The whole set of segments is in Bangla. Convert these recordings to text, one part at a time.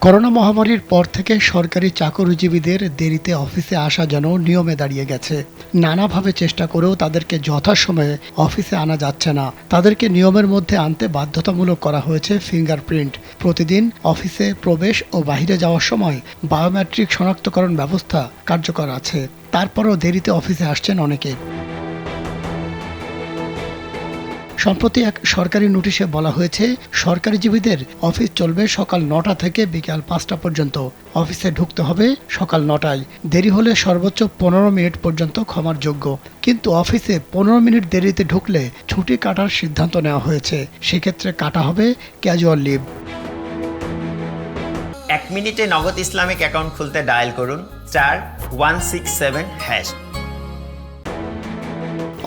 করোনা মহামারীর পর থেকে সরকারি চাকরিজীবীদের দেরিতে অফিসে আসা যেন নিয়মে দাঁড়িয়ে গেছে। নানাভাবে চেষ্টা করেও তাদেরকে যথাসময়ে অফিসে আনা যাচ্ছে না। তাদেরকে নিয়মের মধ্যে আনতে বাধ্যতামূলক করা হয়েছে ফিঙ্গারপ্রিন্ট। প্রতিদিন অফিসে প্রবেশ ও বাইরে যাওয়ার সময় বায়োমেট্রিক শনাক্তকরণ ব্যবস্থা কার্যকর আছে। তারপরও দেরিতে অফিসে আসছেন অনেকে। সম্প্রতি এক সরকারি নোটিশে বলা হয়েছে, সরকারিজীবীদের অফিস চলবে সকাল ৯টা থেকে বিকাল ৫টা পর্যন্ত। অফিসে ঢুকতে হবে সকাল ৯টায়। দেরি হলে সর্বোচ্চ ১৫ মিনিট পর্যন্ত ক্ষমার যোগ্য। কিন্তু অফিসে ১৫ মিনিট দেরিতে ঢুকলে ছুটি কাটার সিদ্ধান্ত নেওয়া হয়েছে। সেক্ষেত্রে কাটা হবে ক্যাজুয়াল লিভ। ১ মিনিটে নগদ ইসলামিক অ্যাকাউন্ট খুলতে ডায়াল করুন *167#।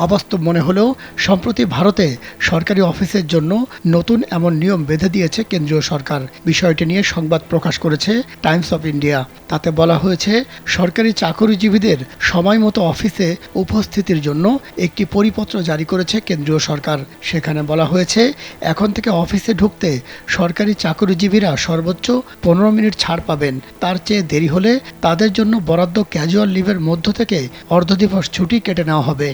অবাস্তব মনে হলেও সম্প্রতি ভারতে সরকারি অফিসের জন্য নতুন এমন নিয়ম বেঁধে দিয়েছে কেন্দ্রীয় সরকার। বিষয়টি নিয়ে সংবাদ প্রকাশ করেছে টাইমস অফ ইন্ডিয়া। তাতে বলা হয়েছে, সরকারি চাকরিজীবীদের সময় মতো অফিসে উপস্থিতির জন্য একটি পরিপত্র জারি করেছে কেন্দ্রীয় সরকার। সেখানে বলা হয়েছে, এখন থেকে অফিসে ঢুকতে সরকারি চাকরিজীবীরা সর্বোচ্চ ১৫ মিনিট ছাড় পাবেন। তার চেয়ে দেরি হলে তাদের জন্য বরাদ্দ ক্যাজুয়াল লিভের মধ্য থেকে অর্ধদিবস ছুটি কেটে নেওয়া হবে।